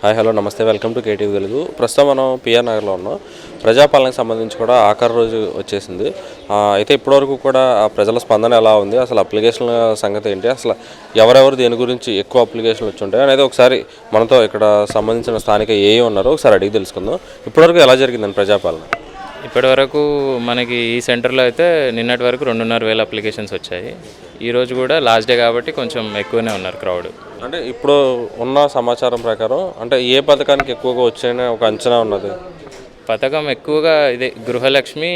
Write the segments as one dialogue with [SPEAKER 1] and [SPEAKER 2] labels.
[SPEAKER 1] Hi hello నమస్తే welcome to KTV Telugu. ప్రస్తుతం మనం పిఆర్ నగర్లో ఉన్నాం. ప్రజాపాలనకు సంబంధించి కూడా ఆఖరి రోజు వచ్చేసింది. అయితే ఇప్పటివరకు కూడా ఆ ప్రజల స్పందన ఎలా ఉంది, అసలు అప్లికేషన్ల సంగతి ఏంటి, అసలు ఎవరెవరు దేని గురించి ఎక్కువ అప్లికేషన్లు వచ్చి ఉంటాయి అనేది ఒకసారి మనతో ఇక్కడ సంబంధించిన స్థానిక ఏఈ ఉన్నారో ఒకసారి అడిగి తెలుసుకుందాం. ఇప్పటివరకు ఎలా జరిగిందని ప్రజాపాలన?
[SPEAKER 2] ఇప్పటివరకు మనకి ఈ సెంటర్లో అయితే నిన్నటి వరకు 2,500 అప్లికేషన్స్ వచ్చాయి. ఈరోజు కూడా లాస్ట్ డే కాబట్టి కొంచెం ఎక్కువనే ఉన్నారు క్రౌడ్.
[SPEAKER 1] అంటే ఇప్పుడు ఉన్న సమాచారం ప్రకారం అంటే ఏ పథకానికి ఎక్కువగా వచ్చాయని ఒక అంచనా ఉన్నది?
[SPEAKER 2] పథకం ఎక్కువగా ఇదే గృహలక్ష్మి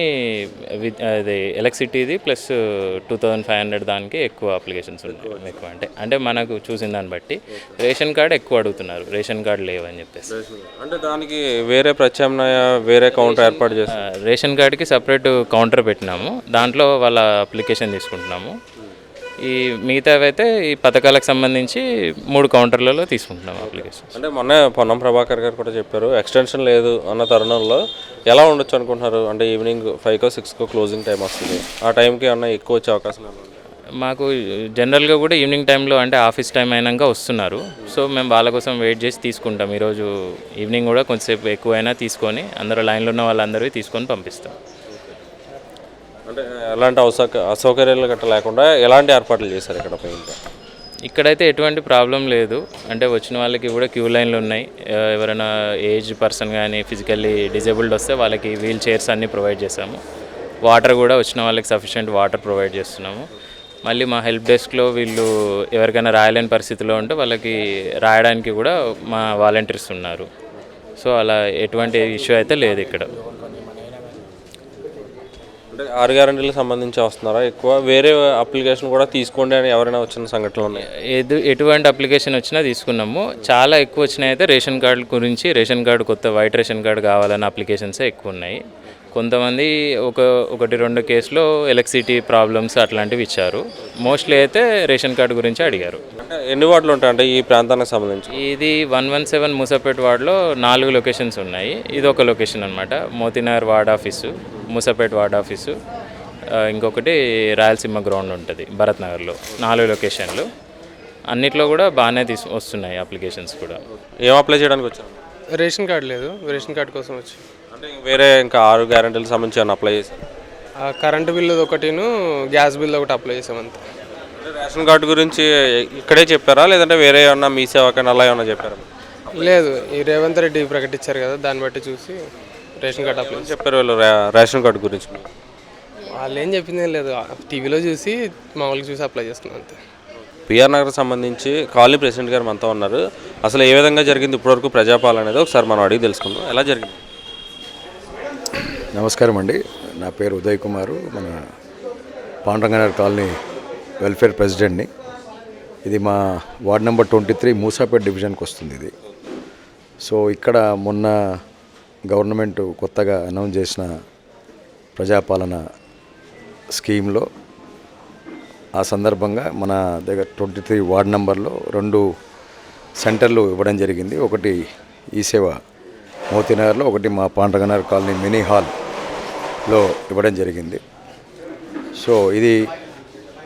[SPEAKER 2] ఇది ఎలక్ట్రిసిటీది ప్లస్ 2,500 దానికి ఎక్కువ అప్లికేషన్స్ ఉంటాయి. ఎక్కువ అంటే మనకు చూసిన దాన్ని బట్టి రేషన్ కార్డు ఎక్కువ అడుగుతున్నారు, రేషన్ కార్డు లేవని చెప్పేసి.
[SPEAKER 1] అంటే దానికి వేరే ప్రత్యామ్నాయ వేరే కౌంటర్ ఏర్పాటు చేస్తారు.
[SPEAKER 2] రేషన్ కార్డుకి సపరేట్ కౌంటర్ పెట్టినాము, దాంట్లో వాళ్ళ అప్లికేషన్ తీసుకుంటున్నాము. ఈ మిగతావైతే ఈ పథకాలకు సంబంధించి 3 కౌంటర్లలో తీసుకుంటున్నాం అప్లికేషన్.
[SPEAKER 1] అంటే మొన్న పొన్నం ప్రభాకర్ గారు కూడా చెప్పారు ఎక్స్టెన్షన్ లేదు అన్న తరుణంలో ఎలా ఉండొచ్చు అనుకుంటున్నారు? అంటే ఈవినింగ్ 5కో 6కో క్లోజింగ్ టైం వస్తుంది, ఆ టైంకి ఏమన్నా ఎక్కువ వచ్చే అవకాశం ఏమన్నా?
[SPEAKER 2] మాకు జనరల్గా కూడా ఈవినింగ్ టైంలో అంటే ఆఫీస్ టైం అయినాక వస్తున్నారు. సో మేము వాళ్ళ కోసం వెయిట్ చేసి తీసుకుంటాం. ఈరోజు ఈవినింగ్ కూడా కొంచెంసేపు ఎక్కువైనా తీసుకొని అందరూ లైన్లో ఉన్న వాళ్ళందరూ తీసుకొని పంపిస్తాం.
[SPEAKER 1] అంటే ఎలాంటి అసౌకర్యాలు గట్రా లేకుండా ఎలాంటి ఏర్పాట్లు చేశారు ఇక్కడ పైన?
[SPEAKER 2] ఇక్కడైతే ఎటువంటి ప్రాబ్లం లేదు. అంటే వచ్చిన వాళ్ళకి కూడా క్యూ లైన్లు ఉన్నాయి. ఎవరైనా ఏజ్ పర్సన్ కానీ ఫిజికల్లీ డిజేబుల్డ్ వస్తే వాళ్ళకి వీల్ చైర్స్ అన్నీ ప్రొవైడ్ చేసాము. వాటర్ కూడా వచ్చిన వాళ్ళకి సఫిషియెంట్ వాటర్ ప్రొవైడ్ చేస్తున్నాము. మళ్ళీ మా హెల్ప్ డెస్క్లో వీళ్ళు ఎవరికైనా రాయలేని పరిస్థితిలో ఉంటే వాళ్ళకి రాయడానికి కూడా మా వాలంటీర్స్ ఉన్నారు. సో అలా ఎటువంటి ఇష్యూ అయితే లేదు ఇక్కడ.
[SPEAKER 1] అంటే 6 గ్యారెంటీలకు సంబంధించి వస్తున్నారా ఎక్కువ? వేరే అప్లికేషన్ కూడా తీసుకోండి అని ఎవరైనా వచ్చిన సంఘటనలు ఉన్నాయి?
[SPEAKER 2] ఎటువంటి అప్లికేషన్ వచ్చినా తీసుకున్నాము. చాలా ఎక్కువ వచ్చినాయి అయితే రేషన్ కార్డు గురించి, రేషన్ కార్డు కొత్త వైట్ రేషన్ కార్డు కావాలన్న అప్లికేషన్సే ఎక్కువ ఉన్నాయి. కొంతమంది 1-2 కేసులో ఎలక్ట్రిసిటీ ప్రాబ్లమ్స్ అట్లాంటివి ఇచ్చారు. మోస్ట్లీ అయితే రేషన్ కార్డు గురించి అడిగారు.
[SPEAKER 1] అంటే ఎన్ని వార్డులు ఉంటాయి అంటే ఈ ప్రాంతానికి సంబంధించి?
[SPEAKER 2] ఇది 117 మూసాపేట వార్డులో 4 లొకేషన్స్ ఉన్నాయి. ఇది ఒక లొకేషన్ అనమాట. Moti Nagar ward office, Moosapet ward office, ఇంకొకటి రాయలసీమ గ్రౌండ్ ఉంటుంది భరత్ నగర్లో. 4 లొకేషన్లు. అన్నిట్లో కూడా బాగానే వస్తున్నాయి అప్లికేషన్స్ కూడా.
[SPEAKER 1] ఏం అప్లై చేయడానికి వచ్చారు?
[SPEAKER 3] రేషన్ కార్డు లేదు, రేషన్ కార్డు కోసం వచ్చి.
[SPEAKER 1] అంటే వేరే ఇంకా 6 గ్యారెంటీలకు సంబంధించి ఏమైనా అప్లై చేశారు?
[SPEAKER 3] కరెంటు బిల్లు ఒకటిను గ్యాస్ బిల్లు ఒకటి అప్లై చేసాం అంతే.
[SPEAKER 1] రేషన్ కార్డు గురించి ఇక్కడే చెప్పారా లేదంటే వేరే ఏమన్నా మీ సేవకైనా అలా ఏమన్నా చెప్పారా?
[SPEAKER 3] లేదు, ఈ రేవంత్ రెడ్డి ప్రకటించారు కదా, దాన్ని బట్టి చూసి రేషన్ కార్డు అప్లై
[SPEAKER 1] చెప్పారు వీళ్ళు రేషన్ కార్డు గురించి.
[SPEAKER 3] వాళ్ళు ఏం చెప్పింది లేదు, టీవీలో చూసి మామూలుగా చూసి అప్లై చేస్తున్నాం అంతే.
[SPEAKER 1] పిఆర్ నగర్ సంబంధించి కాలనీ ప్రెసిడెంట్ గారు మనతో ఉన్నారు. అసలు ఏ విధంగా జరిగింది ఇప్పటివరకు ప్రజాపాలన అనేది ఒకసారి మనం అడిగి తెలుసుకుందాం. ఎలా జరిగింది?
[SPEAKER 4] నమస్కారం అండి, నా పేరు ఉదయ్ కుమారు, మన పాండ్రంగనగర్ కాలనీ వెల్ఫేర్ ప్రెసిడెంట్ని. ఇది మా వార్డ్ నెంబర్ 23 మూసాపేట డివిజన్కి వస్తుంది ఇది. సో ఇక్కడ మొన్న గవర్నమెంట్ కొత్తగా అనౌన్స్ చేసిన ప్రజాపాలన స్కీమ్లో ఆ సందర్భంగా మన దగ్గర 23 వార్డ్ నెంబర్లో 2 సెంటర్లు ఇవ్వడం జరిగింది. ఒకటి ఈ సేవ మోతీనగర్లో, ఒకటి మా పాండ్రంగనగర్ కాలనీ మినీ హాల్లో ఇవ్వడం జరిగింది. సో ఇది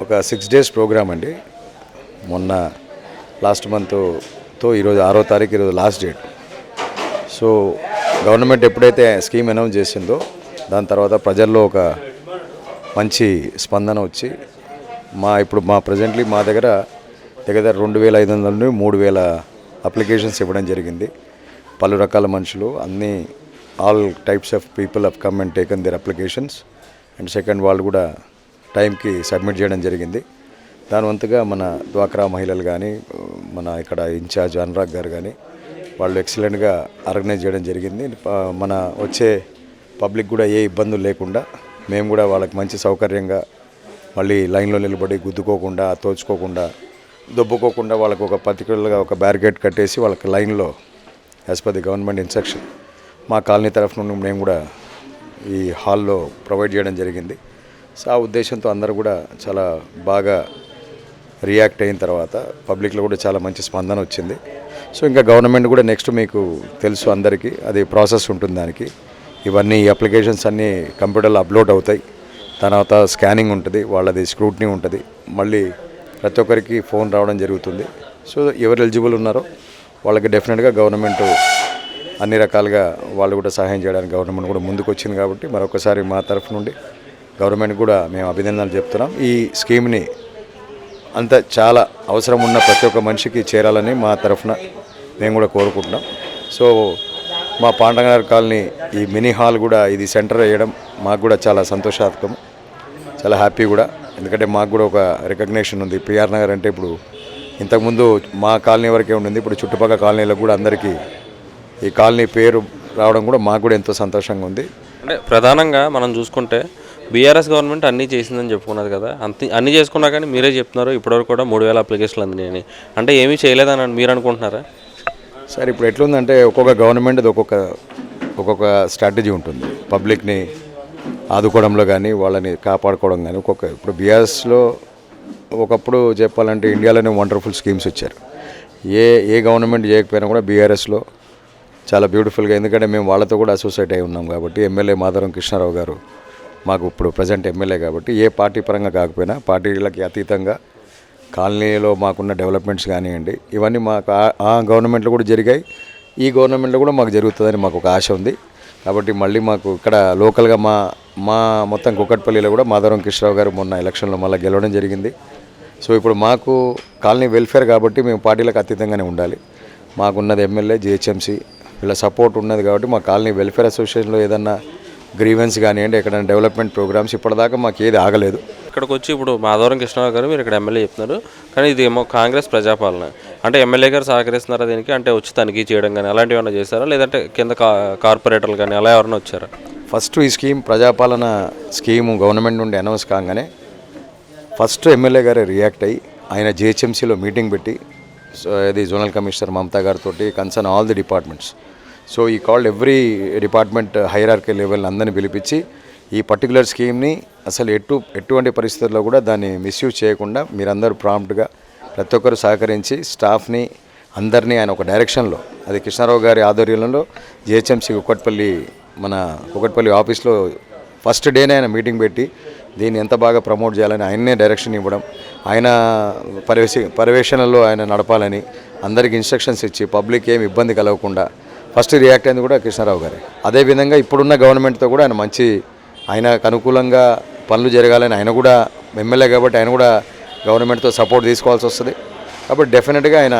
[SPEAKER 4] ఒక 6 days ప్రోగ్రామ్ అండి. మొన్న లాస్ట్ మంత్తో ఈరోజు 6వ తారీఖు, ఈరోజు లాస్ట్ డేట్. సో గవర్నమెంట్ ఎప్పుడైతే స్కీమ్ అనౌన్స్ చేసిందో దాని తర్వాత ప్రజల్లో ఒక మంచి స్పందన వచ్చి ఇప్పుడు ప్రజెంట్లీ మా దగ్గర 2,500 నుండి 3,000 అప్లికేషన్స్ ఇవ్వడం జరిగింది. పలు రకాల మనుషులు, all types of people have come and taken their applications. And second వాళ్ళు కూడా టైంకి సబ్మిట్ చేయడం జరిగింది. దాని వంతుగా మన డ్వాక్రా మహిళలు కానీ, మన ఇక్కడ ఇన్ఛార్జ్ అనురాగ్ గారు కానీ వాళ్ళు ఎక్సలెంట్గా ఆర్గనైజ్ చేయడం జరిగింది. మన వచ్చే పబ్లిక్ కూడా ఏ ఇబ్బందులు లేకుండా మేము కూడా వాళ్ళకి మంచి సౌకర్యంగా మళ్ళీ లైన్లో నిలబడి గుద్దుకోకుండా, తోచుకోకుండా, దొబ్బుకోకుండా వాళ్ళకు ఒక పర్టికులర్గా ఒక బ్యారికేడ్ కట్టేసి వాళ్ళకి లైన్లో as per the government instruction మా కాలనీ తరఫు నుండి మేము కూడా ఈ హాల్లో ప్రొవైడ్ చేయడం జరిగింది. సో ఆ ఉద్దేశంతో అందరూ కూడా చాలా బాగా రియాక్ట్ అయిన తర్వాత పబ్లిక్లో కూడా చాలా మంచి స్పందన వచ్చింది. సో ఇంకా గవర్నమెంట్ కూడా నెక్స్ట్ మీకు తెలుసు అందరికీ అది ప్రాసెస్ ఉంటుంది. దానికి ఇవన్నీ అప్లికేషన్స్ అన్నీ కంప్యూటర్లో అప్లోడ్ అవుతాయి. తర్వాత స్కానింగ్ ఉంటుంది, వాళ్ళది స్క్రూటినీ ఉంటుంది, మళ్ళీ ప్రతి ఒక్కరికి ఫోన్ రావడం జరుగుతుంది. సో ఎవరు ఎలిజిబుల్ ఉన్నారో వాళ్ళకి డెఫినెట్గా గవర్నమెంట్ అన్ని రకాలుగా వాళ్ళు కూడా సహాయం చేయడానికి గవర్నమెంట్ కూడా ముందుకు వచ్చింది కాబట్టి మరొకసారి మా తరఫు నుండి గవర్నమెంట్ కూడా మేము అభినందనలు చెప్తున్నాం. ఈ స్కీమ్ని అంత చాలా అవసరం ఉన్న ప్రతి ఒక్క మనిషికి చేరాలని మా తరఫున మేము కూడా కోరుకుంటున్నాం. సో మా పాండగనగర్ కాలనీ ఈ మినీ హాల్ కూడా ఇది సెంటర్ వేయడం మాకు కూడా చాలా సంతోషాత్మకం, చాలా హ్యాపీ కూడా. ఎందుకంటే మాకు కూడా ఒక రికగ్నేషన్ ఉంది. పిఆర్ నగర్ అంటే ఇప్పుడు ఇంతకుముందు మా కాలనీ వరకే ఉండింది, ఇప్పుడు చుట్టుపక్కల కాలనీలకు కూడా అందరికీ ఈ కాలనీ పేరు రావడం కూడా మాకు కూడా ఎంతో సంతోషంగా ఉంది.
[SPEAKER 1] అంటే ప్రధానంగా మనం చూసుకుంటే బీఆర్ఎస్ గవర్నమెంట్ అన్నీ చేసిందని చెప్పుకున్నది కదా, అన్నీ చేసుకున్నా కానీ మీరే చెప్తున్నారు ఇప్పటివరకు కూడా 3000 అప్లికేషన్లు అందినాయని. అంటే ఏమీ చేయలేదని మీరు అనుకుంటున్నారా?
[SPEAKER 4] సార్ ఇప్పుడు ఎట్లుందంటే ఒక్కొక్క గవర్నమెంట్ ఒక్కొక్క స్ట్రాటజీ ఉంటుంది. పబ్లిక్ని ఆదుకోవడంలో కానీ వాళ్ళని కాపాడుకోవడం కానీ ఇప్పుడు బీఆర్ఎస్లో ఒకప్పుడు చెప్పాలంటే ఇండియాలోనే వండర్ఫుల్ స్కీమ్స్ వచ్చారు. ఏ గవర్నమెంట్ చేయకపోయినా కూడా బీఆర్ఎస్లో చాలా బ్యూటిఫుల్గా, ఎందుకంటే మేము వాళ్ళతో కూడా అసోసియేట్ అయి ఉన్నాం కాబట్టి. ఎమ్మెల్యే మాధవరం కృష్ణారావు గారు మాకు ఇప్పుడు ప్రజెంట్ ఎమ్మెల్యే కాబట్టి ఏ పార్టీ పరంగా కాకపోయినా పార్టీలకి అతీతంగా కాలనీలో మాకున్న డెవలప్మెంట్స్ కానివ్వండి ఇవన్నీ మాకు ఆ గవర్నమెంట్లో కూడా జరిగాయి, ఈ గవర్నమెంట్లో కూడా మాకు జరుగుతుందని మాకు ఒక ఆశ ఉంది. కాబట్టి మళ్ళీ మాకు ఇక్కడ లోకల్గా మా మొత్తం కుక్కట్పల్లిలో కూడా మాధవరం కృష్ణరావు గారు మొన్న ఎలక్షన్లో మళ్ళీ గెలవడం జరిగింది. సో ఇప్పుడు మాకు కాలనీ వెల్ఫేర్ కాబట్టి మేము పార్టీలకు అతీతంగానే ఉండాలి. మాకున్నది ఎమ్మెల్యే, జిహెచ్ఎంసీ వీళ్ళ సపోర్ట్ ఉన్నది కాబట్టి మా కాలనీ వెల్ఫేర్ అసోసియేషన్లో ఏదన్నా గ్రీవెన్స్ కానివ్వండి, ఎక్కడైనా డెవలప్మెంట్ ప్రోగ్రామ్స్ ఇప్పటిదాకా మాకు ఏది ఆగలేదు.
[SPEAKER 1] ఇక్కడికి వచ్చి ఇప్పుడు మాధవరం కృష్ణరావు గారు మీరు ఇక్కడ ఎమ్మెల్యే చెప్తున్నారు, కానీ ఇది ఏమో కాంగ్రెస్ ప్రజాపాలన. అంటే ఎమ్మెల్యే గారు సహకరిస్తున్నారా దీనికి? అంటే వచ్చి తనిఖీ చేయడం కానీ అలాంటివి ఏమైనా చేస్తారా, లేదంటే కింద కార్పొరేటర్లు కానీ అలా ఎవరైనా వచ్చారా?
[SPEAKER 4] ఫస్ట్ ఈ స్కీమ్ ప్రజాపాలన స్కీము గవర్నమెంట్ నుండి అనౌన్స్ కాగానే ఫస్ట్ ఎమ్మెల్యే గారే రియాక్ట్ అయ్యి ఆయన జిహెచ్ఎంసీలో మీటింగ్ పెట్టి ఇది జోనల్ కమిషనర్ మమతా గారితో concern all the departments. So ఈ called every department hierarchy level అందరినీ పిలిపించి ఈ పర్టికులర్ స్కీమ్ని అసలు ఎటువంటి పరిస్థితుల్లో కూడా దాన్ని మిస్యూజ్ చేయకుండా మీరందరూ ప్రాంప్ట్గా ప్రతి ఒక్కరు సహకరించి స్టాఫ్ని అందరినీ ఆయన ఒక డైరెక్షన్లో, అది కృష్ణారావు గారి ఆధ్వర్యంలో జిహెచ్ఎంసీ కుక్కట్పల్లి ఆఫీస్లో ఫస్ట్ డేనే ఆయన మీటింగ్ పెట్టి దీన్ని ఎంత బాగా ప్రమోట్ చేయాలని ఆయన్నే డైరెక్షన్ ఇవ్వడం, ఆయన పర్యవేక్షణలో ఆయన నడపాలని అందరికి ఇన్స్ట్రక్షన్స్ ఇచ్చి పబ్లిక్ ఏమి ఇబ్బంది కలగకుండా ఫస్ట్ రియాక్ట్ అయింది కూడా కృష్ణారావు గారే. అదేవిధంగా ఇప్పుడున్న గవర్నమెంట్తో కూడా ఆయనకు అనుకూలంగా పనులు జరగాలని ఆయన కూడా ఎమ్మెల్యే కాబట్టి ఆయన కూడా గవర్నమెంట్తో సపోర్ట్ తీసుకోవాల్సి వస్తుంది. కాబట్టి డెఫినెట్గా ఆయన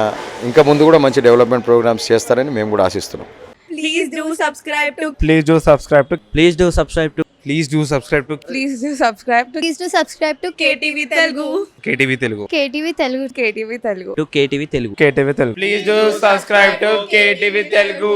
[SPEAKER 4] ఇంకా ముందు కూడా మంచి డెవలప్మెంట్ ప్రోగ్రామ్స్ చేస్తారని మేము కూడా ఆశిస్తున్నాం.
[SPEAKER 5] Please do subscribe to
[SPEAKER 6] Please do subscribe to
[SPEAKER 5] Please do subscribe to
[SPEAKER 6] Please do subscribe to
[SPEAKER 5] Please do subscribe to
[SPEAKER 7] Please do subscribe to
[SPEAKER 5] KTV Telugu
[SPEAKER 6] KTV Telugu.
[SPEAKER 7] KTV Telugu.
[SPEAKER 5] KTV Telugu
[SPEAKER 6] KTV Telugu. Please do subscribe to KTV Telugu.